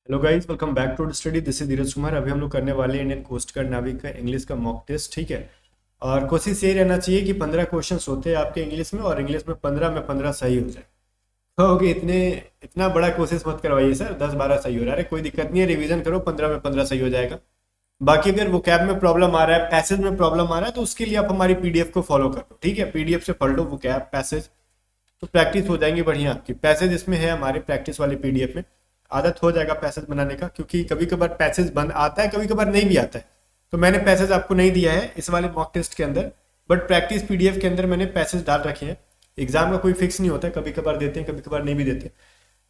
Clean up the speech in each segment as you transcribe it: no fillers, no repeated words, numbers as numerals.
Hello guys, welcome back to study. This is Dheeraj Kumar. अभी हम लोग करने वाले हैं इंडियन कोस्ट गार्ड नाविक का इंग्लिश का मॉक टेस्ट। ठीक है। और कोशिश ये रहना चाहिए कि 15 क्वेश्चंस होते हैं आपके इंग्लिश में, और इंग्लिश में 15 में 15 सही हो जाए। कहोगे इतना बड़ा कोशिश मत करवाइए सर, 10-12 सही हो रहा है। अरे कोई दिक्कत नहीं है, रिवीजन करो, 15 में 15 सही हो जाएगा। बाकी अगर वो कैब में प्रॉब्लम आ रहा है, पैसेज में प्रॉब्लम आ रहा है, तो उसके लिए आप हमारी पीडीएफ को फॉलो कर लो। ठीक है, पीडीएफ से पढ़ लो वो कैब पैसेज, तो प्रैक्टिस हो जाएंगी बढ़िया आपकी। पैसेज इसमें है हमारे प्रैक्टिस वाले पीडीएफ में। आदत हो जाएगा पैसेज बनाने का, क्योंकि कभी कभार पैसेज बन आता है, कभी कभार नहीं भी आता है। तो मैंने पैसेज आपको नहीं दिया है इस वाले मॉक टेस्ट के अंदर, बट प्रैक्टिस पीडीएफ के अंदर मैंने पैसेज डाल रखे हैं। एग्जाम का कोई फिक्स नहीं होता है, कभी कभार देते हैं, कभी कभार नहीं भी देते।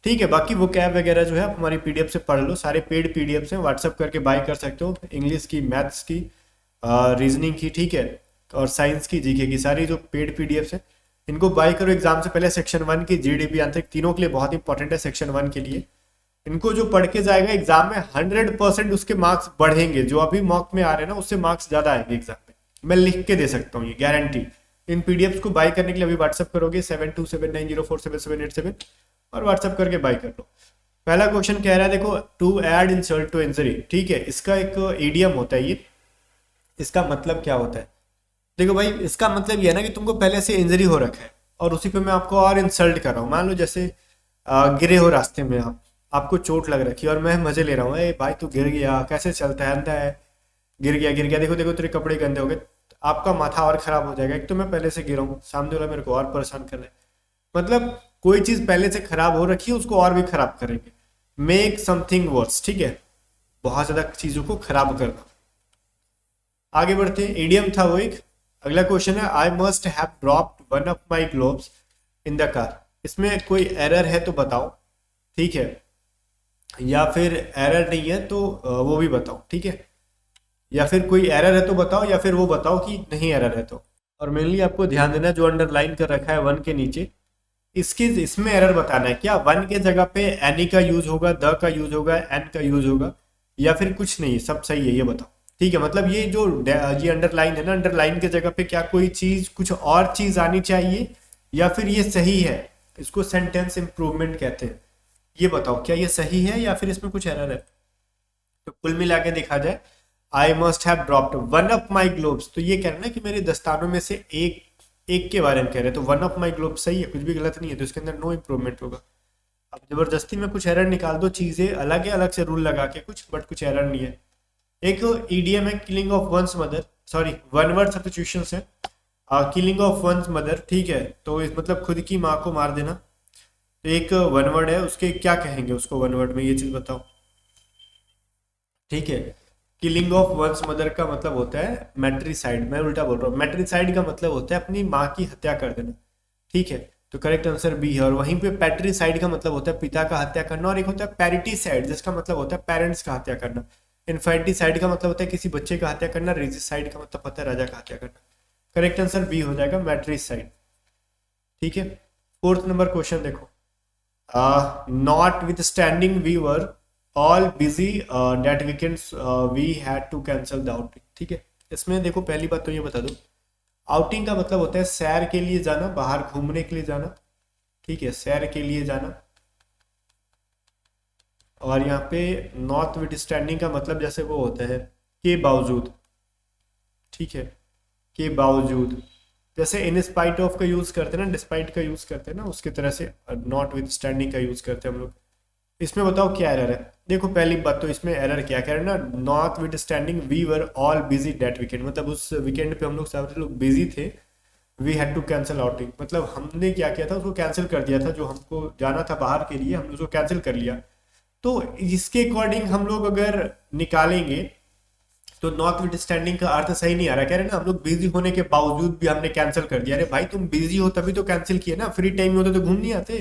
ठीक है, बाकी वो कैब वगैरह जो है आप हमारी पीडीएफ से पढ़ लो। सारे पेड पीडीएफ हैं, व्हाट्सअप करके बाय कर सकते हो। इंग्लिश की, मैथ्स की, रीजनिंग की, ठीक है, और साइंस की, जीके की, सारी जो पेड पीडीएफ है इनको बाय करो। एग्जाम से पहले सेक्शन 1 की, जीडीपी, आंतरिक, तीनों के लिए बहुत इंपॉर्टेंट है सेक्शन 1 के लिए। इनको जो पढ़ के जाएगा एग्जाम में 100% उसके मार्क्स बढ़ेंगे। जो अभी मॉक में आ रहे हैं ना, उससे मार्क्स ज्यादा आएंगे एग्जाम में। मैं लिख के दे सकता हूँ, ये गारंटी। इन पीडीएफ को बाय करने के लिए अभी व्हाट्सअप करोगे 7279047787 और व्हाट्सअप करके बाय कर लो। पहला क्वेश्चन कह रहा है, देखो, to add insult to injury. ठीक है, इसका एक ईडियम होता है ये। इसका मतलब क्या होता है? देखो भाई, इसका मतलब ये है ना कि तुमको पहले से इंजरी हो रखा है और उसी पे मैं आपको और इंसल्ट कर रहा हूँ। मान लो जैसे गिरे हो रास्ते में, आपको चोट लग रखी है और मैं मजे ले रहा हूँ, ए भाई तू गिर गया, कैसे चलता है, अंधा है, गिर गया गिर गया, देखो देखो तेरे कपड़े गंदे हो गए। आपका माथा और खराब हो जाएगा। एक तो मैं पहले से गिरा हूँ, सामने वाला मेरे को और परेशान कर रहा है। मतलब कोई चीज पहले से खराब हो रखी है, उसको और भी खराब करेंगे। Make something worse. ठीक है, बहुत ज्यादा चीजों को खराब करना। आगे बढ़ते हैं, इडियम था वो एक। अगला क्वेश्चन है, आई must have dropped one of my gloves in the car. इसमें कोई एरर है तो बताओ। ठीक है, या फिर एरर नहीं है तो वो भी बताओ। ठीक है, या फिर कोई एरर है तो बताओ, या फिर वो बताओ कि नहीं एरर है तो। और मेनली आपको ध्यान देना, जो अंडरलाइन कर रखा है 1 के नीचे, इसके इसमें एरर बताना है। क्या 1 के जगह पे एनी का यूज होगा, द का यूज होगा, एन का यूज होगा, या फिर कुछ नहीं, सब सही है, ये बताओ। ठीक है, मतलब ये जो ये अंडरलाइन है ना, अंडरलाइन के जगह पे क्या कोई चीज, कुछ और चीज आनी चाहिए, या फिर ये सही है। इसको सेंटेंस इंप्रूवमेंट कहते हैं। ये बताओ, क्या ये सही है या फिर इसमें कुछ एरर है। तो कुल मिला के देखा जाए, I must have dropped one of my globes, तो ये कह रहे हैं ना कि मेरे दस्तानों में से एक एक के बारे में कह रहे हैं। तो वन ऑफ माई ग्लोब सही है, कुछ भी गलत नहीं है, तो इसके अंदर नो इम्प्रूवमेंट होगा। अब जबरदस्ती में कुछ एरर निकाल दो, चीजें अलग है, अलग से रूल लगा के कुछ, बट कुछ एरर नहीं है। एक ईडीएम है, killing of one's mother, sorry, one word substitution है। किलिंग ऑफ वंस मदर, ठीक है, तो इस मतलब खुद की माँ को मार देना। तो एक वन वर्ड है, उसके क्या कहेंगे उसको वन वर्ड में, ये चीज बताओ। ठीक है, किलिंग ऑफ वंस मदर का मतलब होता है मैट्रिसाइड। मैं उल्टा बोल रहा हूँ, मैट्रिसाइड का मतलब होता है अपनी माँ की हत्या कर देना। ठीक है, तो करेक्ट आंसर बी है। और वहीं पे पैट्रिसाइड का मतलब होता है पिता का हत्या करना, और एक होता है पैरिटीसाइड, जिसका मतलब होता है पेरेंट्स का हत्या करना। इनफेंटिसाइड का मतलब होता है किसी बच्चे का हत्या करना। रेजिसाइड का मतलब होता है राजा का हत्या करना। करेक्ट आंसर बी हो जाएगा, मैट्रिसाइड। ठीक है, फोर्थ नंबर क्वेश्चन देखो, notwithstanding we were all busy that weekends we had to cancel the outing. ठीक है, इसमें देखो पहली बात तो ये बता दो, आउटिंग का मतलब होता है सैर के लिए जाना, बाहर घूमने के लिए जाना। ठीक है, सैर के लिए जाना। और यहाँ पे नॉट विथ स्टैंडिंग का मतलब जैसे वो होता है के बावजूद। ठीक है, के बावजूद, जैसे इन स्पाइट ऑफ का यूज करते हैं ना, डिस्पाइट का यूज करते हैं ना, उसकी तरह से नॉट विथ स्टैंडिंग का यूज करते हैं हम लोग। इसमें बताओ क्या एरर है। देखो पहली बात तो इसमें एरर क्या कह रहे हैं ना, notwithstanding we were all busy that weekend, मतलब उस वीकेंड पे हम लोग सारे लोग बिजी थे। We had to cancel outing, मतलब हमने क्या किया था, उसको कैंसिल कर दिया था। जो हमको जाना था बाहर के लिए, हमने उसको कैंसिल कर लिया। तो इसके अकॉर्डिंग हम लोग अगर निकालेंगे तो नॉट विथ स्टैंडिंग का अर्थ सही नहीं आ रहा। कह रहे हैं ना, हम लोग बिजी होने के बावजूद भी हमने कैंसिल कर दिया। अरे भाई तुम बिजी हो तभी तो कैंसिल किए ना, फ्री टाइम में होते तो घूम नहीं आते।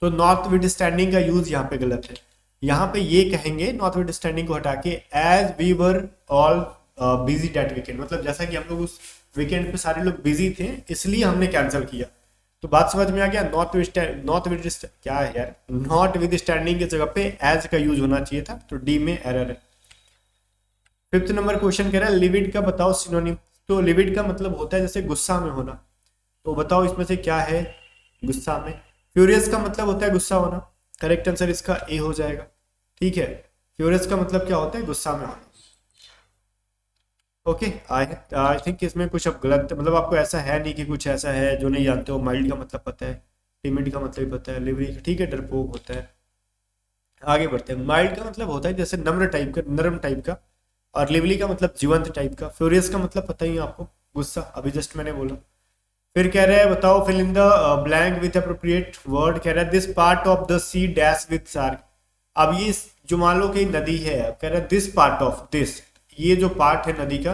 तो नॉट विथ स्टैंडिंग का यूज यहाँ पे गलत है। यहाँ पे ये कहेंगे नॉट विथ स्टैंडिंग को हटा के, as we were all busy that weekend, मतलब जैसा कि हम लोग उस वीकेंड पे सारे लोग बिजी थे इसलिए हमने कैंसिल किया। तो बात समझ में आ गया। नॉट विद क्या है यार, नॉट विद स्टैंडिंग की जगह पे एज का यूज होना चाहिए था, तो डी में एरर है। फिफ्थ नंबर क्वेश्चन कह रहा है, लिविड का बताओ सिनोनिम। तो लिविड का मतलब होता है जैसे गुस्सा में होना, तो बताओ इसमें से क्या है गुस्सा में। फ्यूरियस का मतलब होता है गुस्सा होना। करेक्ट आंसर इसका ए हो जाएगा। ठीक है। फ्यूरियस का मतलब क्या होता है, गुस्सा में होना। ओके, आई आई थिंक इसमें कुछ अब गलत, मतलब आपको ऐसा है नहीं कि कुछ ऐसा है जो नहीं जानते हो। माइल्ड का मतलब पता है, टिमिड का मतलब भी पता है, लिवरी ठीक है, डरपोक होता है। आगे बढ़ते हैं। माइल्ड का मतलब होता है जैसे नम्र टाइप का, नरम टाइप का। और लिवली का मतलब जीवंत टाइप का। फ्यूरियस का मतलब पता ही है आपको, गुस्सा, अभी जस्ट मैंने बोला। फिर कह रहा है बताओ, fill in the blank with appropriate word. कह रहा है this part of the sea dash with sharks. अब ये जो मान लो कि नदी है, कह रहा है दिस पार्ट ऑफ दिस, ये जो पार्ट है नदी का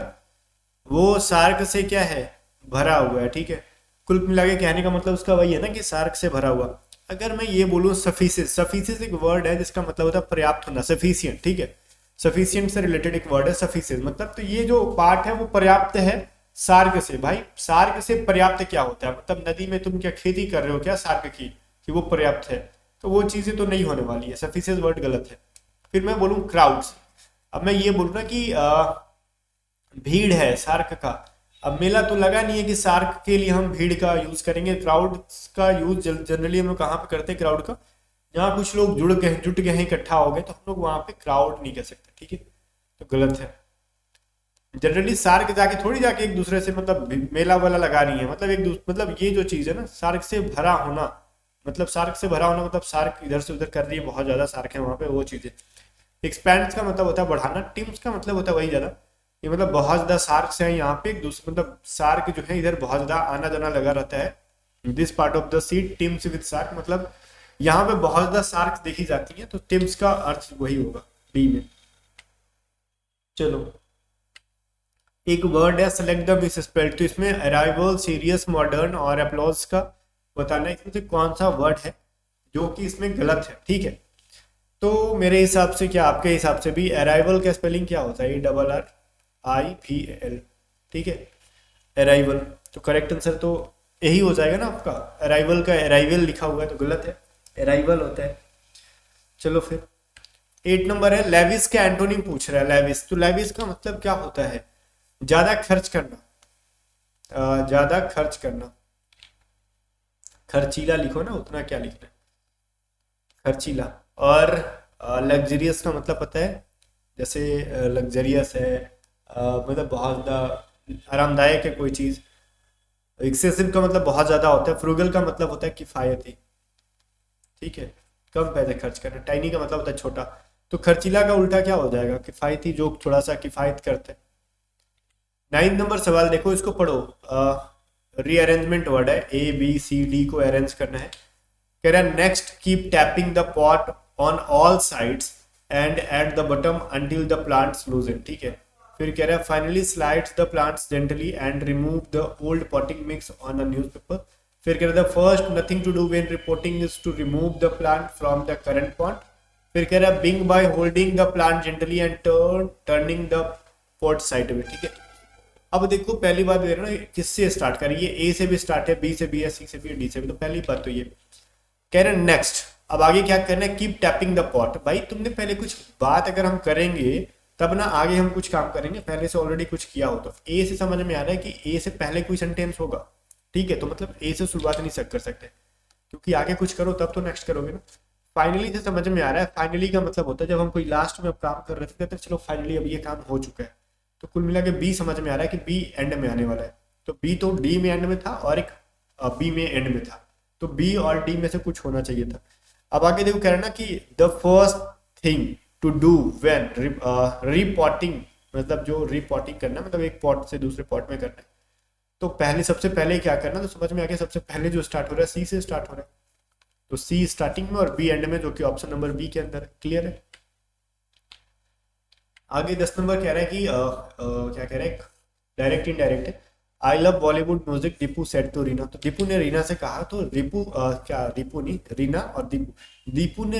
वो सार्क से क्या है, भरा हुआ है। ठीक है, कुल मिला के कहने का मतलब उसका वही है ना कि सार्क से भरा हुआ। अगर मैं ये बोलूँ सफिशिएंट, सफिशिएंट एक वर्ड है जिसका मतलब होता है पर्याप्त होना, सफिशिएंट। ठीक है, सफिशिएंट से रिलेटेड एक वर्ड है सफिशिएंट, मतलब तो ये जो पार्ट है वो पर्याप्त है सार्क से। भाई सार्क से पर्याप्त क्या होता है, मतलब नदी में तुम क्या खेती कर रहे हो क्या सार्क की, कि वो पर्याप्त है, तो वो चीजें तो नहीं होने वाली है, सफिशिएंट वर्ड गलत है। फिर मैं बोलूँ क्राउड्स, अब मैं ये बोलूँ ना कि भीड़ है सार्क का। अब मेला तो लगा नहीं है कि सार्क के लिए हम भीड़ का यूज करेंगे। क्राउड का यूज जनरली हम लोग कहाँ पे करते हैं क्राउड का, जहाँ कुछ लोग जुट गए हैं, इकट्ठा हो गए, तो हम लोग वहां पे क्राउड नहीं कह सकते। ठीक है, तो गलत है। जनरली सार्क जाके थोड़ी जाके एक दूसरे से मतलब मेला वाला लगा रही है, मतलब एक दूसरे, मतलब ये जो चीज है ना सार्क से भरा होना, मतलब सार्क से भरा होना मतलब सार्क इधर से उधर कर रही है, बहुत ज्यादा सार्क है वहां पे, वो चीजें। एक्सपैंड का मतलब होता है बढ़ाना, टीम्स का मतलब होता है वही ज्यादा, ये मतलब बहुत ज्यादा सार्क्स हैं यहाँ पे एक दूसरे, मतलब सार्क जो है इधर बहुत ज्यादा आना जाना लगा रहता है। This part of the sea teems with sharks, मतलब यहाँ पे बहुत ज्यादा सार्क्स देखी जाती हैं, तो टिम्स का अर्थ वही होगा बी में। चलो, एक वर्ड है सेलेक्ट द मिस स्पेल्ड, तो इसमें अराइवल, सीरियस, मॉडर्न और अप्लॉज का बताना है इसमें से कौन सा वर्ड है जो कि इसमें गलत है। ठीक है, तो मेरे हिसाब से क्या, आपके हिसाब से भी अराइवल का स्पेलिंग क्या होता है, ARRIVAL। ठीक है, अराइवल, तो करेक्ट आंसर तो यही हो जाएगा ना आपका, अराइवल का अराइवल लिखा हुआ है तो गलत है, अराइवल होता है। चलो फिर 8 नंबर है, लेविस के एंटोनिम पूछ रहा है। लेविस, तो लेविस का मतलब क्या होता है, ज्यादा खर्च करना, ज्यादा खर्च करना। खर्चीला लिखो ना, उतना क्या लिखना है, खर्चीला। और लग्जरियस का मतलब पता है, जैसे लग्जरियस है मतलब बहुत ज़्यादा आरामदायक है कोई चीज़। एक्सेसिव का मतलब बहुत ज़्यादा होता है। फ्रूगल का मतलब होता है किफ़ायती। ठीक है, कम पैसे खर्च करना। टाइनी का मतलब होता है छोटा। तो खर्चीला का उल्टा क्या हो जाएगा, किफ़ायती, जो थोड़ा सा किफ़ायत करते हैं। 9 नंबर सवाल देखो, इसको पढ़ो। रीअरेंजमेंट वर्ड है, ABCD को अरेंज करना है। कह रहा है next keep tapping the pot on all sides and at the bottom until the plants loosen. ठीक है, फिर कह रहा है finally slides the plants gently and remove the old potting mix on a newspaper. फिर कह रहा है the first nothing to do when reporting is to remove the plant from the current pot. फिर कह रहा है being by holding the plant gently and turning the pot sideway. ठीक है, अब देखो पहली बात दे रहा ना, किससे स्टार्ट करिए, ए से भी स्टार्ट है, बी से भी है, सी से भी है, डी से भी। तो पहली बात तो ये कह रहे हैं नेक्स्ट, अब आगे क्या करना है, कीप टैपिंग द पॉट। भाई तुमने पहले कुछ बात अगर हम करेंगे तब ना आगे हम कुछ काम करेंगे, पहले से ऑलरेडी कुछ किया हो तो ए से समझ में आ रहा है कि ए से पहले कोई सेंटेंस होगा। ठीक है, तो मतलब ए से शुरुआत नहीं कर सकते, क्योंकि आगे कुछ करो तब तो नेक्स्ट करोगे ना। फाइनली से समझ में आ रहा है, फाइनली का मतलब होता है जब हम कोई लास्ट में काम कर रहे थे, कहते हैं चलो फाइनली अब ये काम हो चुका है। तो कुल मिला के बी समझ में आ रहा है कि बी एंड में आने वाला है। तो बी तो डी में एंड में था और एक बी में एंड में था, तो बी और डी में से कुछ होना चाहिए था। अब आगे देखो कह रहा है ना कि the first thing to do when reporting, मतलब जो रिपोर्टिंग करना मतलब एक पॉट से दूसरे पॉट में करना है, तो पहले सबसे पहले क्या करना, तो समझ में आ गया सबसे पहले जो स्टार्ट हो रहा है सी से स्टार्ट हो रहा है, तो सी स्टार्टिंग में और बी एंड में, जो कि ऑप्शन नंबर बी के अंदर है। क्लियर है। आगे 10 नंबर कह रहा है कि क्या कह रहा है, डायरेक्ट इनडायरेक्ट है। I love Bollywood music Deepu said to Reena, तो दीपू ने रीना से कहा, तो दीपू क्या, दीपू नहीं, रीना और दीपू ने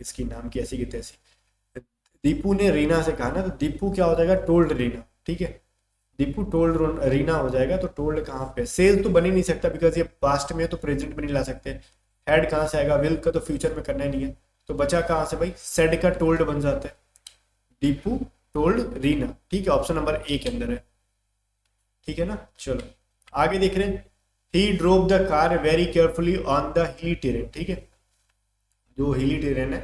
इसकी नाम की ऐसी की तैसी, दीपू ने रीना से कहा ना, तो दीपू क्या हो जाएगा, टोल्ड रीना। ठीक है, दीपू टोल्ड रीना हो जाएगा। तो टोल्ड कहाँ पे, सेल तो बन ही नहीं सकता बिकॉज ये पास्ट में है, तो प्रेजेंट में नहीं ला सकते। हेड कहाँ से आएगा, विल का तो फ्यूचर में करना ही नहीं है, तो बचा कहाँ से भाई, सेड का टोल्ड बन जाता है, दीपू टोल्ड रीना। ठीक है, ऑप्शन नंबर ए के अंदर है। ठीक है ना, चलो आगे देख रहे हैं। He drove the car very carefully on the hilly terrain. ठीक है, जो हिली टेरेन है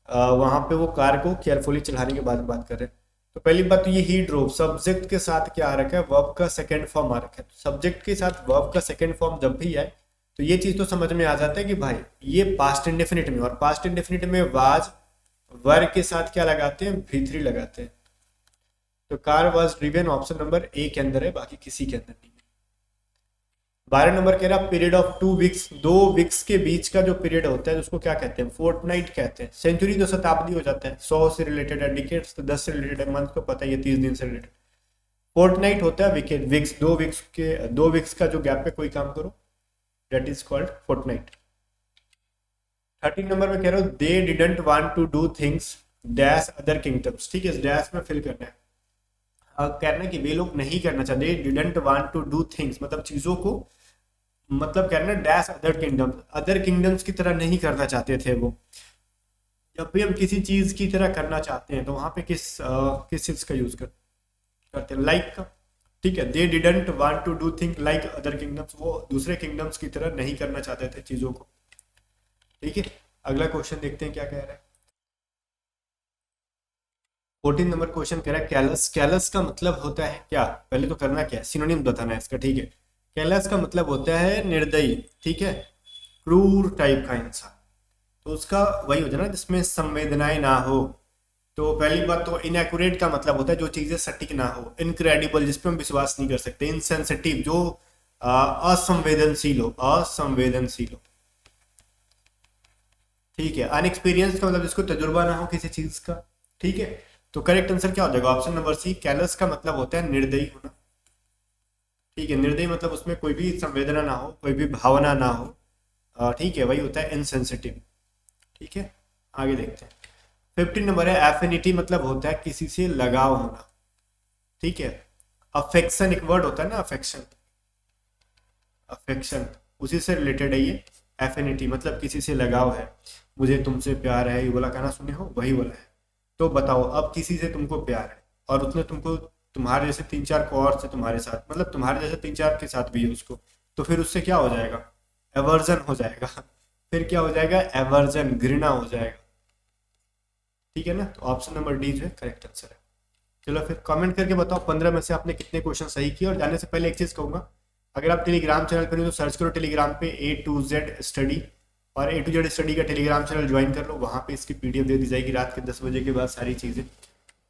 वहां पे वो कार को केयरफुली चलाने के बाद बात कर रहे हैं। तो पहली बात तो ये ही ड्रोव सब्जेक्ट के साथ क्या आ रखा है, वर्ब का सेकंड फॉर्म आ रखा है। सब्जेक्ट के साथ वर्ब का सेकंड फॉर्म जब भी आए तो ये चीज तो समझ में आ जाता है कि भाई ये पास्ट इंडेफिनिट में, और पास्ट इंडेफिनिट में वाज वर्ब के साथ क्या लगाते हैं, V3 लगाते हैं। तो car was driven option number A के अंदर है, बाकी किसी के अंदर नहीं। 12 नंबर कह रहा पीरियड ऑफ 2 वीक्स, 2 वीक्स के बीच का जो पीरियड होता है उसको क्या कहते हैं, फोर्टनाइट कहते हैं। सेंचुरी तो शताब्दी हो जाता है, 100 से रिलेटेड है, डिकेड्स तो 10 से रिलेटेड है, मंथ तो पता ही है 30 दिन से रिलेटेड। फोर्टनाइट होता है विकेट वीक्स, 2 वीक्स का जो गैप पे कोई काम करो, दैट इज कॉल्ड फोर्टनाइट। 13 नंबर में कह रहा हूँ they didn't want to do things dash other kingdoms. ठीक है, इस डैश में फिल करना है। कहना है कि वे लोग नहीं करना चाहते, didn't want to do things मतलब चीजों को, मतलब कहना dash other kingdoms, other kingdoms की तरह नहीं करना चाहते थे वो। जब भी हम किसी चीज की तरह करना चाहते हैं तो वहां पे किस चीज का यूज करते हैं, लाइक का। ठीक है, they didn't want to do thing like other kingdoms, वो दूसरे किंगडम्स की तरह नहीं करना चाहते थे चीजों को। ठीक है, अगला क्वेश्चन देखते हैं क्या कह रहा है। 14 नंबर क्वेश्चन कह रहा है कैलस। कैलस का मतलब होता है क्या, पहले तो करना क्या है, सिनोनिम बताना है इसका। ठीक है, कैलस का मतलब होता है निर्दयी, ठीक है, क्रूर टाइप का इंसान। तो उसका वही हो जाए ना जिसमें संवेदनाएं ना हो। तो पहली बात तो इनएक्यूरेट का मतलब होता है जो चीजें सटीक ना हो, इनक्रेडिबल जिस पे हम विश्वास नहीं कर सकते, इनसेंसिटिव जो असंवेदनशील हो, असंवेदनशील हो। ठीक है, अनएक्सपीरियंस का मतलब जिसको तजुर्बा ना हो किसी चीज का। ठीक है, तो करेक्ट आंसर क्या हो जाएगा, ऑप्शन नंबर सी, कैलस का मतलब होता है निर्दयी होना। ठीक है, निर्दयी मतलब उसमें कोई भी संवेदना ना हो, कोई भी भावना ना हो। ठीक है, वही होता है इनसेंसिटिव। ठीक है, आगे देखते हैं। 15 नंबर है एफिनिटी, मतलब होता है किसी से लगाव होना। ठीक है, अफेक्शन एक वर्ड होता है ना, अफेक्शन, अफेक्शन उसी से रिलेटेड है ये। एफिनिटी मतलब किसी से लगाव है, मुझे तुमसे प्यार है, ये बोला गाना सुने हो, वही बोला है। तो बताओ अब किसी से तुमको प्यार है और उसने तुमको, तुम्हारे जैसे 3-4 को और से तुम्हारे साथ, मतलब तुम्हारे जैसे 3-4 के साथ भी है उसको, तो फिर उससे क्या हो जाएगा, एवर्जन हो जाएगा। फिर क्या हो जाएगा, एवर्जन, घृणा हो जाएगा। ठीक है ना, तो ऑप्शन नंबर डी जो है करेक्ट आंसर है। चलो फिर कमेंट करके बताओ 15 में से आपने कितने क्वेश्चन सही किए। और जाने से पहले एक चीज कहूंगा, अगर आप टेलीग्राम चैनल पर हो तो सर्च करो टेलीग्राम पे A to Z स्टडी, और A to Z स्टडी का टेलीग्राम चैनल ज्वाइन कर लो, वहाँ पे इसकी PDF दे दी जाएगी रात के 10 बजे के बाद सारी चीज़ें।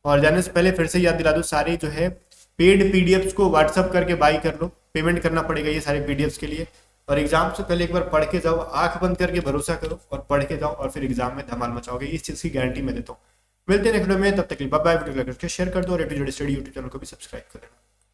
और जाने से पहले फिर से याद दिला दूँ, सारी जो है पेड PDFs को व्हाट्सअप करके बाई कर लो, पेमेंट करना पड़ेगा ये सारे PDFs के लिए। और एग्जाम से पहले एक बार पढ़ के जाओ, आंख बंद करके भरोसा करो और पढ़ के जाओ, और फिर एग्जाम में धमाल मचाओगे, इस चीज़ की गारंटी मैं देता हूँ। मिलते हैं नेक्स्ट वीडियो में, तब तक के लिए बाय बाय। वीडियो लाइक करके शेयर कर दो और A to Z study YouTube channel को भी सब्सक्राइब कर लेना।